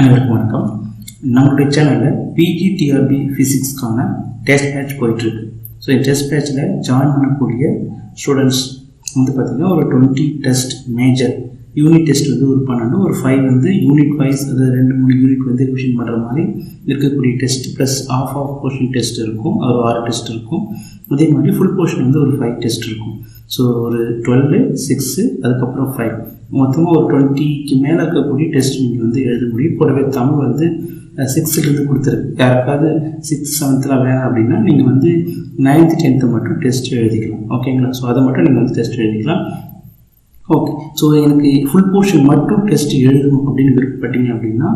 அனைவருக்கும் வணக்கம். நம்மளுடைய சேனலில் பிஜிடிஆர்பி ஃபிசிக்ஸ்க்கான டெஸ்ட் பேட்ச் போயிட்டுருக்கு. ஸோ இந்த டெஸ்ட் பேட்சில் ஜாயின் பண்ணக்கூடிய ஸ்டூடெண்ட்ஸ் வந்து பார்த்திங்கன்னா ஒரு 20 டெஸ்ட் மேஜர் யூனிட் டெஸ்ட் வந்து ஒரு பண்ணணும். ஒரு 5 வந்து யூனிட் வைஸ், அது 2-3 யூனிட் வந்து ரிவிஷன் பண்ணுற மாதிரி இருக்கக்கூடிய test plus of portion test இருக்கும். ஒரு 6 டெஸ்ட் இருக்கும். அதே மாதிரி ஃபுல் போர்ஷன் வந்து ஒரு 5 டெஸ்ட் இருக்கும். ஸோ ஒரு 12, 6 அதுக்கப்புறம் 5 மொத்தமாக ஒரு 20க்கு மேலே இருக்கக்கூடிய டெஸ்ட் நீங்கள் வந்து எழுத முடியும். கூடவே தமிழ் வந்து 6லேருந்து கொடுத்துருக்கு. யாருக்காவது 6th 7th வேணும் அப்படின்னா நீங்கள் வந்து 9th 10th மட்டும் டெஸ்ட் எழுதிக்கலாம். ஓகேங்களா? ஸோ அதை மட்டும் நீங்கள் வந்து டெஸ்ட் எழுதிக்கலாம். ஓகே. ஸோ எனக்கு ஃபுல் போர்ஷன் மட்டும் டெஸ்ட் எழுதணும் அப்படின்னு விருப்பப்பட்டீங்க அப்படின்னா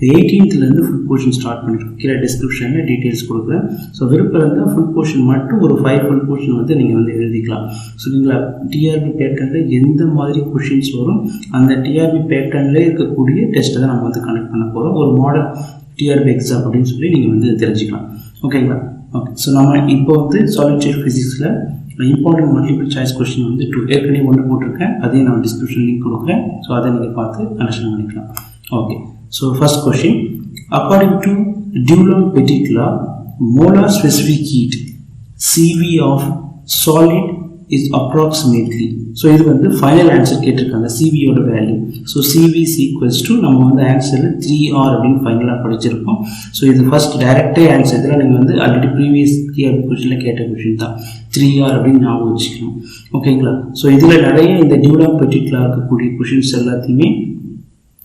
18th ஃபுல் போர்ஷன் ஸ்டார்ட் பண்ணியிருக்கோம். கீழே டிஸ்கிரிப்ஷனில் டீட்டெயில்ஸ் கொடுக்குறேன். ஸோ விருப்பம் இருந்தால் ஃபுல் போர்ஷன் மட்டும் ஒரு 5 ஃபுல் போர்ஷன் வந்து நீங்கள் வந்து எழுதிக்கலாம். ஸோ நீங்கள் டிஆர்பி பேட்டர்னில் எந்த மாதிரி கொஷின்ஸ் வரும், அந்த டிஆர்பி பேட்டர்னில் இருக்கக்கூடிய டெஸ்ட்டை தான் நம்ம வந்து கனெக்ட் பண்ண போகிறோம். ஒரு மாடல் டிஆர்பி எக்ஸாம் அப்படின்னு சொல்லி நீங்கள் வந்து தெரிஞ்சுக்கலாம். ஓகேங்களா? ஓகே. ஸோ நம்ம இப்போ வந்து சாலிட் ஸ்டேட் ஃபிசிக்ஸில் இம்பார்ட்டன்ட் மல்டிபிள் சாய்ஸ் கொஸ்டின் வந்து 2 ஏற்கனவே 1 போட்டிருக்கேன். அதையும் நான் டிஸ்கிரிப்ஷன் லிங்க் கொடுக்குறேன். ஸோ அதை நீங்கள் பார்த்து அண்டர்ஸ்டாண்ட் பண்ணிக்கலாம். Okay. So first question, according to Dulong Petit law, molar specific heat CV of solid is approximately. So இது வந்து ஃபைனல் ஆன்சர் கேட்டிருக்காங்க. சிவியோட value. So CV equals to நம்ம வந்து ஆன்சரில் 3R அப்படின்னு ஃபைனலாக படிச்சிருக்கோம். ஸோ இது ஃபர்ஸ்ட் டைரக்டே ஆன்சர். இதெல்லாம் நீங்கள் வந்து ஆல்ரெடி ப்ரீவியஸ் டிஆர்பி கொஸ்டினில் கேட்ட கொஸ்டின் தான். 3R அப்படின்னு ஞாபகம் வச்சுக்கணும். ஓகேங்களா? ஸோ இதில் நிறைய இந்த டியூலாங்-பெட்டிட்ல இருக்கக்கூடிய கொஷின்ஸ் எல்லாத்தையுமே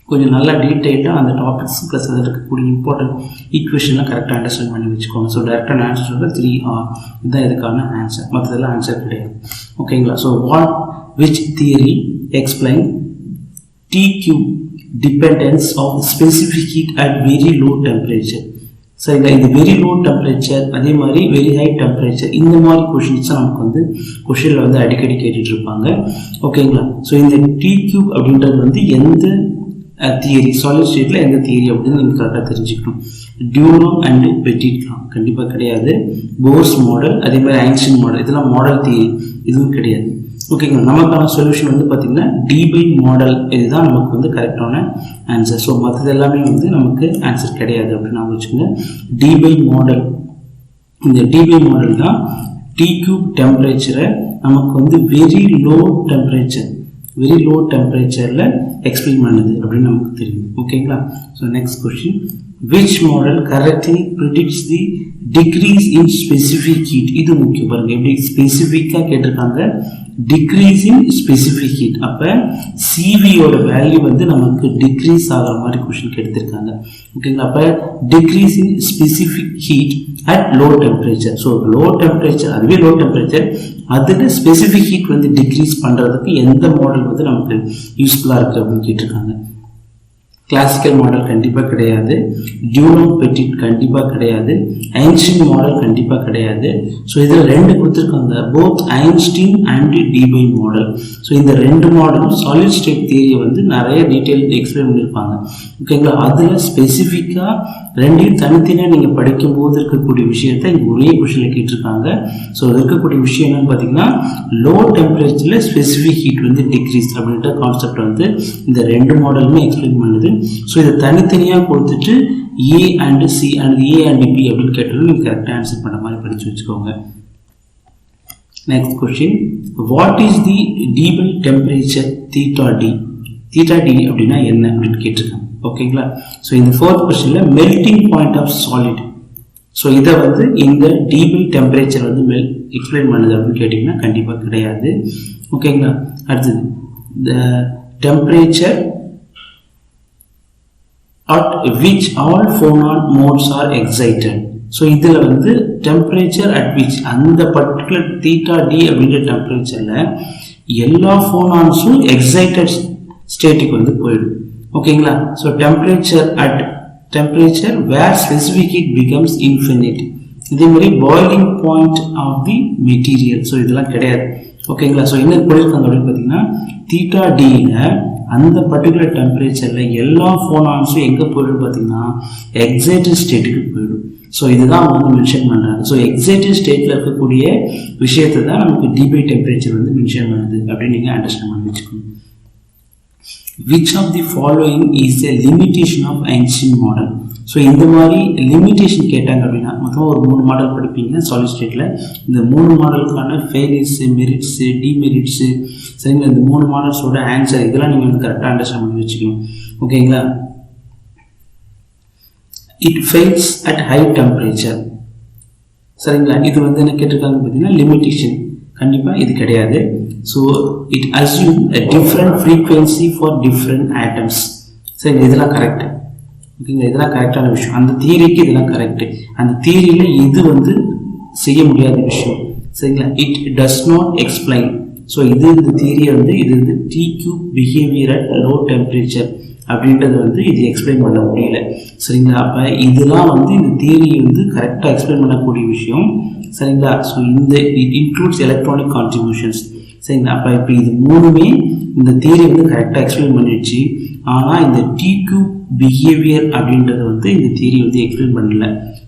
கொஞ்சம் நல்லா டீட்டெயிலாக அந்த டாபிக்ஸ் ப்ளஸ் அதில் இருக்கக்கூடிய இம்பார்ட்டன்ட் ஈக்குவேஷன்லாம் கரெக்டாக அண்டர்ஸ்டாண்ட் பண்ணி வச்சுக்கோங்க. ஸோ டேரெக்டான ஆன்சர் வந்து 3R இதுதான் இதுக்கான ஆன்சர். மற்றதெல்லாம் ஆன்சர் கிடையாது. ஓகேங்களா? So which theory explain TQ dependence of specific heat at very low temperature? சரிங்களா? இந்த வெரி லோ டெம்பரேச்சர் அதே மாதிரி வெரி ஹை டெம்பரேச்சர் இந்த மாதிரி கொஷின்ஸ் நமக்கு வந்து கொஷினில் வந்து அடிக்கடி கேட்டுட்டு இருப்பாங்க. ஓகேங்களா? ஸோ இந்த TQ அப்படின்றது வந்து எந்த தியரி, சாலிட் ஸ்டேட்டில் எந்த தியரி அப்படின்னு நீங்கள் கரெக்டாக தெரிஞ்சுக்கணும். டியூலாங் அண்ட் பெட்டிட் லா கண்டிப்பாக கிடையாது. போர்ஸ் மாடல் அதே மாதிரி ஐன்ஸ்டீன் மாடல் இதெல்லாம் மாடல் தியரி, இதுவும் கிடையாது. ஓகேங்களா? நமக்கான சொல்யூஷன் வந்து பார்த்திங்கன்னா டிபை மாடல், இதுதான் நமக்கு வந்து கரெக்டான ஆன்சர். ஸோ மற்றது எல்லாமே வந்து நமக்கு ஆன்சர் கிடையாது அப்படின்னு நான் வச்சுக்கோங்க. டிபை மாடல், இந்த டிபை மாடல் தான் TQ டெம்பரேச்சரை நமக்கு வந்து வெரி லோ டெம்பரேச்சரில் எக்ஸ்பிளைன் பண்ணுது அப்படின்னு நமக்கு தெரியும். ஓகேங்களா? So next question, which model correctly predicts the degrees in specific heat? இது முக்கியம் பாருங்க. எப்படி ஸ்பெசிஃபிக்காக கேட்டிருக்காங்க, டிக்ரீஸ் இன் ஸ்பெசிஃபிக் ஹீட். அப்போ சிவியோட வேல்யூ வந்து நமக்கு டிக்ரீஸ் ஆகிற மாதிரி கொஸ்டின் எடுத்திருக்காங்க. ஓகேங்களா? அப்போ degrees in specific heat at low temperature. So low temperature, அதுவே லோ டெம்பரேச்சர், அதில் ஸ்பெசிஃபிக் ஹீட் வந்து டிக்ரீஸ் பண்ணுறதுக்கு எந்த மாடல் வந்து நமக்கு யூஸ்ஃபுல்லாக இருக்குது அப்படின்னு கேட்டிருக்காங்க. கிளாசிக்கல் மாடல் கண்டிப்பாக கிடையாது, டியூலாங்-பெட்டிட் கண்டிப்பாக கிடையாது, ஐன்ஸ்டீன் மாடல் கண்டிப்பாக கிடையாது. ஸோ இதில் 2 கொடுத்துருக்காங்க, both Einstein and Debye model. So இந்த 2 மாடலும் சாலிட் ஸ்டேட் தியரியை வந்து நிறைய டீட்டெயில் எக்ஸ்பிளைன் பண்ணியிருப்பாங்க. ஓகேங்களா? அதில் ஸ்பெசிஃபிக்காக 2யும் தனித்தனியாக நீங்கள் படிக்கும்போது இருக்கக்கூடிய விஷயத்தை இங்கே ஒரே கொஷனில் கேட்டிருக்காங்க. ஸோ இருக்கக்கூடிய விஷயம் என்னன்னு பார்த்தீங்கன்னா, லோ டெம்பரேச்சரில் ஸ்பெசிஃபிக் ஹீட் வந்து டிக்ரீஸ் அப்படின்ற கான்செப்ட் வந்து இந்த 2 மாடலுமே எக்ஸ்பிளைன் பண்ணுது. ஸோ இதை தனித்தனியாக கொடுத்துட்டு A and C and A and B அப்படின்னு கேட்டாலும் நீங்கள் கரெக்டாக ஆன்சர் பண்ண மாதிரி படித்து வச்சுக்கோங்க. Next question, what is the Debye temperature theta D? Theta D அப்படின்னா என்ன அப்படின்னு கேட்டிருக்காங்க. ஓகேங்களா? ஸோ இந்த 4th கொஸ்டினில் melting point of solid. So இதை வந்து இந்த டிபை டெம்பரேச்சர் வந்து எக்ஸ்பிளைன் பண்ணுது அப்படின்னு கேட்டிங்கன்னா கண்டிப்பாக கிடையாது. ஓகேங்களா? அடுத்தது, the temperature at which all phonon modes are excited. So இதில் வந்து டெம்பரேச்சர் at which அந்த பர்டிகுலர் தீட்டா டி அப்படின்ற டெம்பரேச்சரில் எல்லா ஃபோனான்ஸும் எக்ஸைட்டட் ஸ்டேட்டுக்கு வந்து போயிடும். ஓகேங்களா? So temperature where specific heat becomes infinite. இதே மாதிரி boiling point of the material. So இதெல்லாம் கிடையாது. ஓகேங்களா? ஸோ என்ன போயிருக்காங்க அப்படின்னு பார்த்தீங்கன்னா, தீட்டா டியில் அந்த பர்டிகுலர் டெம்பரேச்சரில் எல்லா ஃபோனான்ஸும் எங்கே போயிடும் பார்த்தீங்கன்னா எக்ஸைட்டட் ஸ்டேட்டுக்கு போயிடும். ஸோ இதுதான் அவங்க வந்து மென்ஷன் பண்ணுறாங்க. ஸோ எக்ஸைட்டட் ஸ்டேட்டில் இருக்கக்கூடிய விஷயத்தை தான் நமக்கு டிபை டெம்பரேச்சர் வந்து மென்ஷன் பண்ணுது அப்படின்னு நீங்கள் அண்டர்ஸ்டாண்ட் பண்ணி வச்சுக்கணும். which of the following is a limitation of Einstein model? So இந்த மாதிரி லிமிட்டேஷன் கேட்டாங்க அப்படின்னா மொத்தம் ஒரு 3 மாடல் படிப்பீங்க சாலிட் ஸ்டேட்டில். இந்த 3 மாடலுக்கான ஃபெயிலியர்ஸு, மெரிட்ஸு, டிமெரிட்ஸு, சரிங்களா, இந்த 3 மாடல்ஸோட ஆன்சர் இதெல்லாம் நீங்கள் வந்து கரெக்டாக அண்டர்ஸ்டாண்ட் பண்ணி வச்சுக்கணும். ஓகேங்களா. It fails at high temperature. சரிங்களா, இது வந்து என்ன கேட்டிருக்காங்க பார்த்தீங்கன்னா லிமிட்டேஷன். கண்டிப்பாக இது கிடையாது. So it assume a different frequency for different atoms. சரி, இதெல்லாம் கரெக்டு. ஓகேங்களா, இதெல்லாம் கரெக்டான விஷயம். அந்த தியரிக்கு இதெல்லாம் கரெக்டு. அந்த தியரியில் இது வந்து செய்ய முடியாத விஷயம். சரிங்களா. It does not explain. So இந்த தியரியை வந்து இது வந்து டிக்யூ பிஹேவியர் அட் லோ டெம்பரேச்சர் அப்படின்றது வந்து இது எக்ஸ்பிளைன் பண்ண முடியல. சரிங்களா. அப்போ இதெல்லாம் வந்து இந்த தியரியை வந்து கரெக்டாக எக்ஸ்பிளைன் பண்ணக்கூடிய விஷயம். சரிங்களா. ஸோ இந்த இட் இன்க்ளூட்ஸ் எலக்ட்ரானிக் கான்ட்ரிபியூஷன்ஸ். சரிங்களா. அப்போ இப்போ இது 3மே இந்த தியரி வந்து கரெக்டாக எக்ஸ்பிளைன் பண்ணிடுச்சு. ஆனால் இந்த டிக்யூ பிஹேவியர் அப்படின்றது வந்து இந்த தியரி வந்து எக்ஸ்பிளைன் பண்ணல.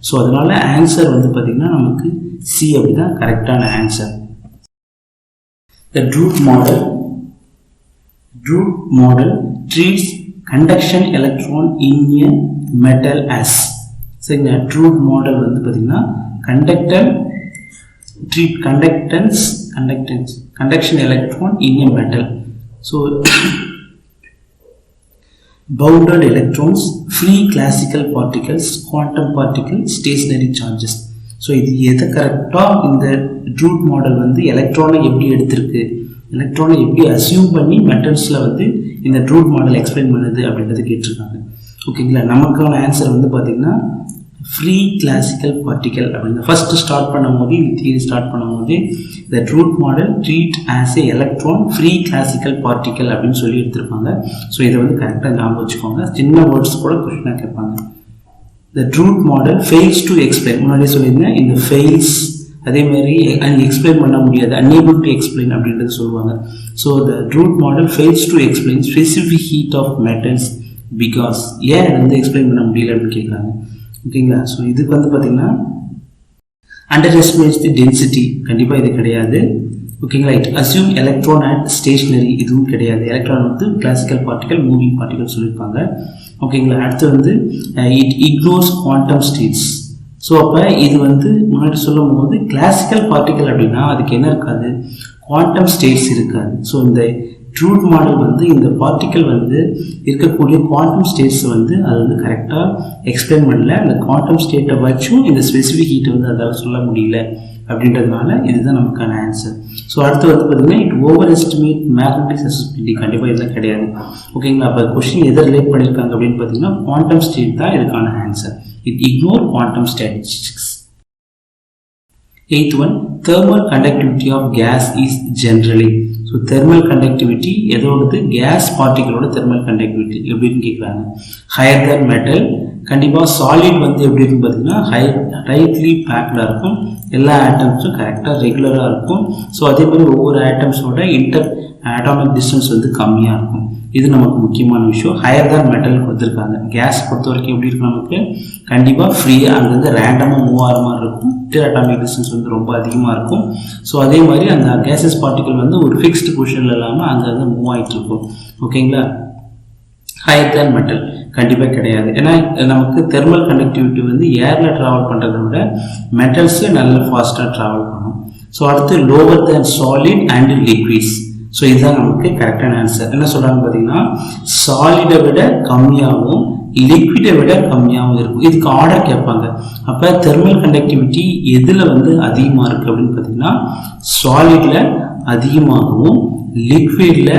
ஸோ அதனால ஆன்சர் வந்து பார்த்திங்கன்னா நமக்கு சி அப்படிதான் கரெக்டான answer. The Drude model treats conduction electron in a metal as. சரிங்களா. Drude model வந்து பார்த்திங்கன்னா conduction electron in a metal. So bounded electrons, free classical particles, quantum particles, stationary charges. So இது எதை கரெக்டாக இந்த ட்ரூட் மாடல் வந்து எலக்ட்ரானை எப்படி எடுத்திருக்கு, எலக்ட்ரானை எப்படி அசியூம் பண்ணி மெட்டல்ஸில் வந்து இந்த ட்ரூட் மாடல் எக்ஸ்பிளைன் பண்ணுது அப்படின்றது கேட்டிருக்காங்க. ஓகேங்களா. நமக்கான ஆன்சர் வந்து பார்த்திங்கன்னா ஃப்ரீ கிளாசிக்கல் பார்ட்டிக்கல் அப்படின்னு ஃபஸ்ட்டு ஸ்டார்ட் பண்ணும்போது இந்த தியரி ஸ்டார்ட் பண்ணும்போது இந்த Drude model treat as a electron free classical particle அப்படின்னு சொல்லி எடுத்திருப்பாங்க. ஸோ இதை வந்து கரெக்டாக ஞாபகம் வச்சுக்கோங்க. சின்ன வேர்ட்ஸ் கூட கொஸ்டினாக கேட்பாங்க. The Drude model fails to explain. முன்னாடி சொல்லியிருந்தேன் இந்த ஃபெயில்ஸ் அதே மாதிரி எக்ஸ்பிளைன் பண்ண முடியாது, unable to explain அப்படின்றது சொல்லுவாங்க. So the Drude model fails to explain specific heat of metals because ஏன் வந்து எக்ஸ்பிளைன் பண்ண முடியல அப்படின்னு கேட்குறாங்க. ஓகேங்களா. ஸோ இதுக்கு வந்து பார்த்தீங்கன்னா அண்டர் எஸ்டிமேட்ஸ் தி டென்சிட்டி, கண்டிப்பாக இது கிடையாது. ஓகேங்களா. It assume electron at stationary, இதுவும் கிடையாது. எலக்ட்ரான் வந்து கிளாசிக்கல் பார்ட்டிகல், மூவிங் பார்ட்டிகல் சொல்லியிருப்பாங்க. ஓகேங்களா. அடுத்து வந்து it ignores quantum states. So அப்போ இது வந்து முன்னாடி சொல்லும் போது கிளாசிக்கல் பார்ட்டிகல் அப்படின்னா அதுக்கு என்ன இருக்காது, குவாண்டம் ஸ்டேட்ஸ் இருக்காது. ஸோ இந்த ட்ரூட் மாடல் வந்து இந்த பார்ட்டிக்கல் வந்து இருக்கக்கூடிய குவாண்டம் ஸ்டேட்ஸ் வந்து அது வந்து கரெக்டாக எக்ஸ்பிளைன் பண்ணல. அந்த குவாண்டம் ஸ்டேட்டை வச்சும் இந்த ஸ்பெசிஃபிக் ஹீட்டை வந்து அதால் சொல்ல முடியல அப்படின்றதுனால இதுதான் நமக்கான ஆன்சர். ஸோ அடுத்து வந்து பார்த்தீங்கன்னா it over estimate magnetic susceptibility, கண்டிப்பாக இதெல்லாம் கிடையாது. ஓகேங்களா. அப்போ கொஸ்டின் எதை ரிலேட் பண்ணியிருக்காங்க அப்படின்னு பார்த்தீங்கன்னா குவாண்டம் ஸ்டேட் தான் இதுக்கான ஆன்சர். It ignore quantum statistics. 8th one, thermal conductivity of gas is generally. So thermal conductivity எதோடது, கேஸ் பார்ட்டிகளோட தெர்மல் கண்டக்டிவிட்டி எப்படின்னு கேட்குறாங்க. Higher than metal. கண்டிப்பாக சாலிட் வந்து எப்படி இருக்குன்னு பார்த்தீங்கன்னா டைட்லி பேக்டாக இருக்கும், எல்லா ஆட்டம்ஸும் கரெக்டாக ரெகுலராக இருக்கும். ஸோ அதே மாதிரி ஒவ்வொரு ஆட்டம்ஸோட இன்டர் அட்டாமிக் டிஸ்டன்ஸ் வந்து கம்மியாக இருக்கும். இது நமக்கு முக்கியமான விஷயம். ஹையர் தான் மெட்டல் கொடுத்துருக்காங்க. கேஸ் பொறுத்த வரைக்கும் எப்படி இருக்கும், நமக்கு கண்டிப்பாக ஃப்ரீயாக அங்கங்கே ரேண்டமாக மூவ் ஆகிற மாதிரி இருக்கும். இன்டர் அட்டாமிக் டிஸ்டன்ஸ் வந்து ரொம்ப அதிகமாக இருக்கும். ஸோ அதே மாதிரி அந்த கேஸஸ் பார்ட்டிகல் வந்து ஒரு ஃபிக்ஸ்டு பொசிஷனில் இல்லாமல் அங்கங்கே மூவ் ஆகிட்டு இருக்கும். ஓகேங்களா. ஹையர் தேன் மெட்டல் கண்டிப்பாக கிடையாது. ஏன்னா நமக்கு தெர்மல் கண்டக்டிவிட்டி வந்து ஏரில் ட்ராவல் பண்ணுறதை விட மெட்டல்ஸில் நல்ல ஃபாஸ்ட்டாக ட்ராவல் பண்ணும். ஸோ அடுத்து lower than solid and liquids. So இதுதான் நமக்கு கரெக்டான ஆன்சர். என்ன சொல்கிறாங்க பார்த்தீங்கன்னா சாலிடை விட கம்மியாகவும் லிக்விடை விட கம்மியாகவும் இருக்கும். இதுக்கு ஆர்டர் கேட்பாங்க. அப்போ தெர்மல் கண்டக்டிவிட்டி எதில் வந்து அதிகமாக இருக்குது அப்படின்னு பார்த்தீங்கன்னா சாலிடில் அதிகமாகவும் லிக்விடில்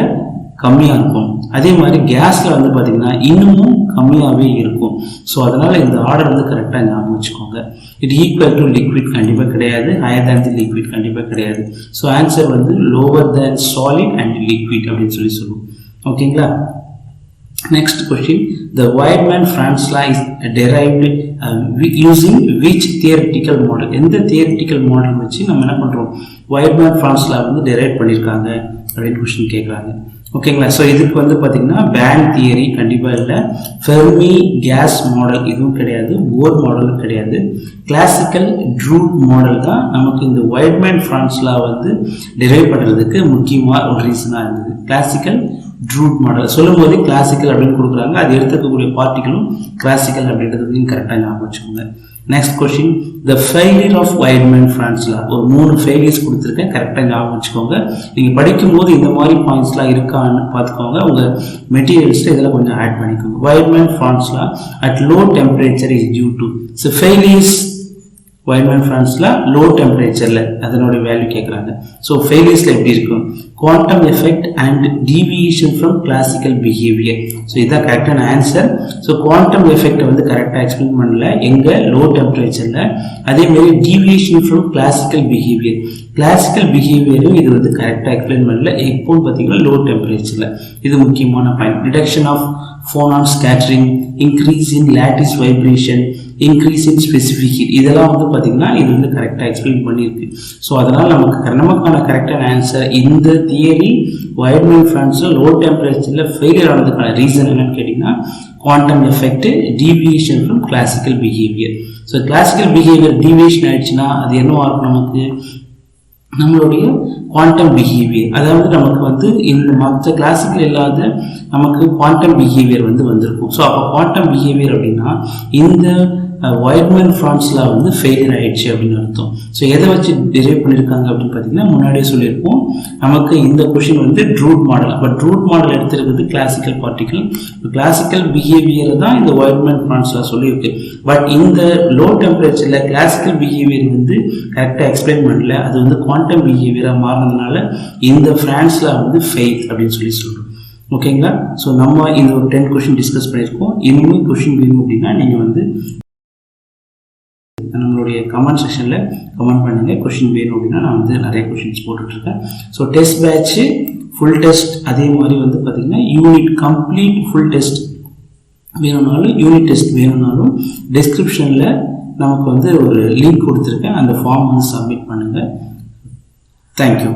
கம்மியாக இருக்கும். அதே மாதிரி கேஸில் வந்து பார்த்திங்கன்னா இன்னமும் கம்மியாகவே இருக்கும். ஸோ அதனால் இந்த ஆர்டர் வந்து கரெக்டாக ஞாபகம் வச்சுக்கோங்க. இது ஈக்குவல் டு லிக்விட் கண்டிப்பாக கிடையாது, ஹையர் தேன் தி லிக்விட் கண்டிப்பாக கிடையாது. ஸோ ஆன்சர் வந்து lower than solid and liquid அப்படின்னு சொல்லுவோம். ஓகேங்களா. Next question, the Weidmann-Franz law is derived using which theoretical model? எந்த theoretical model வச்சு நம்ம என்ன பண்ணுறோம், Weidmann-Franz law வந்து derive பண்ணியிருக்காங்க அப்படின்னு கொஸ்டின் கேட்குறாங்க. ஓகேங்களா. ஸோ இதுக்கு வந்து பார்த்தீங்கன்னா பேண்ட் தியரி கண்டிப்பாக இல்லை, ஃபெர்மி கேஸ் மாடல் இதுவும் கிடையாது, போர் மாடலும் கிடையாது. கிளாசிக்கல் ட்ரூட் மாடல் தான் நமக்கு இந்த Weidmann-Franz law வந்து டிரைவ் பண்ணுறதுக்கு முக்கியமாக ஒரு ரீசனாக இருந்தது. கிளாசிக்கல் ட்ரூட் மாடல் சொல்லும் போதே கிளாசிக்கல் அப்படின்னு கொடுக்குறாங்க, அது எடுத்துக்கக்கூடிய பார்ட்டிகளும் கிளாசிக்கல் அப்படின்றதையும் கரெக்டாக ஞாபகம் வச்சுக்கோங்க. Next question, the failure of Wiedemann Franz law ஒரு 3 ஃபெயிலியர்ஸ் கொடுத்துருக்கேன், கரெக்டாக ஞாபகம் வச்சுக்கோங்க. நீங்கள் படிக்கும்போது இந்த மாதிரி பாயிண்ட்ஸ்லாம் இருக்கான்னு பார்த்துக்கோங்க, உங்கள் மெட்டீரியல்ஸில் இதெல்லாம் கொஞ்சம் ஆட் பண்ணிக்கோங்க. Wiedemann Franz law at low temperature is due to so failures Wiedemann Franz law low டெம்பரேச்சரில் அதனோட வேல்யூ கேட்குறாங்க. ஸோ ஃபெயிலியர்ஸில் எப்படி இருக்கும், quantum effect and deviation from classical behaviour. So இதுதான் கரெக்டான ஆன்சர். ஸோ குவாண்டம் எஃபெக்டை வந்து கரெக்டாக எக்ஸ்பிளைன் பண்ணல எங்கே லோ டெம்பரேச்சரில். அதேமாரி deviation from classical behaviour, classical பிஹேவியரும் இது வந்து கரெக்டாக எக்ஸ்பிளைன் பண்ணல எப்போன்னு பார்த்தீங்கன்னா லோ டெம்பரேச்சரில். இது முக்கியமான point. Reduction of phonon scattering, increase in lattice vibration, increase in specific heat, இதெல்லாம் வந்து பார்த்தீங்கன்னா இது வந்து கரெக்டாக எக்ஸ்பிளைன் பண்ணியிருக்கு. ஸோ அதனால் நமக்கான கரெக்டான ஆன்சர் இந்த தியரி வைட்மேன் ஃப்ரான்ஸில் லோ டெம்பரேச்சரில் ஃபெயிலியர் ஆனதுக்கான ரீசன் என்னன்னு கேட்டிங்கன்னா quantum effect, deviation from classical behaviour. So classical behaviour deviation ஆயிடுச்சுன்னா அது என்னவா இருக்கும், நமக்கு நம்மளுடைய குவாண்டம் பிஹேவியர், அதாவது நமக்கு வந்து இந்த மற்ற கிளாசிக்கல் இல்லாத நமக்கு குவாண்டம் பிஹேவியர் வந்து வந்திருக்கும். ஸோ அப்போ குவாண்டம் பிஹேவியர் அப்படின்னா இந்த வைட்மேன் ஃப்ரான்ஸ்ல வந்து ஃபெயிலியர் ஆயிடுச்சு அப்படின்னு அர்த்தம். ஸோ எதை வச்சு டிரைவ் பண்ணியிருக்காங்க அப்படின்னு பார்த்தீங்கன்னா முன்னாடியே சொல்லியிருப்போம், நமக்கு இந்த கொஷின் வந்து ட்ரூட் மாடல். அப்போ Druk model எடுத்துருக்கிறது classical particle, classical பிஹேவியரை தான் இந்த வைட்மேன் ஃப்ரான்ஸ்ல சொல்லியிருக்கு. பட் இந்த லோ டெம்பரேச்சரில் கிளாசிக்கல் பிஹேவியர் வந்து கரெக்டாக எக்ஸ்பிளைன் பண்ணல, அது வந்து குவாண்டம் பிஹேவியராக மாறினதுனால இந்த ஃப்ரான்ஸில் வந்து ஃபெயில் அப்படின்னு சொல்கிறோம். ஓகேங்களா? ஸோ நம்ம இந்த ஒரு 10 கொஷின் டிஸ்கஸ் பண்ணியிருக்கோம். இன்னும் கொஷின் வேணும் அப்படின்னா நீங்கள் வந்து நம்மளுடைய கமெண்ட் செக்ஷனில் கமெண்ட் பண்ணுங்கள். கொஷின் வேணும் அப்படின்னா நான் வந்து நிறைய கொஷின்ஸ் போட்டுட்ருக்கேன். So test batch full test, அதே மாதிரி வந்து பார்த்திங்கன்னா யூனிட் கம்ப்ளீட் ஃபுல் டெஸ்ட் வேணும்னாலும் யூனிட் டெஸ்ட் வேணும்னாலும் டிஸ்கிரிப்ஷனில் நமக்கு வந்து ஒரு லிங்க் கொடுத்துருக்கேன், அந்த ஃபார்ம் வந்து சப்மிட் பண்ணுங்கள். தேங்க்யூ.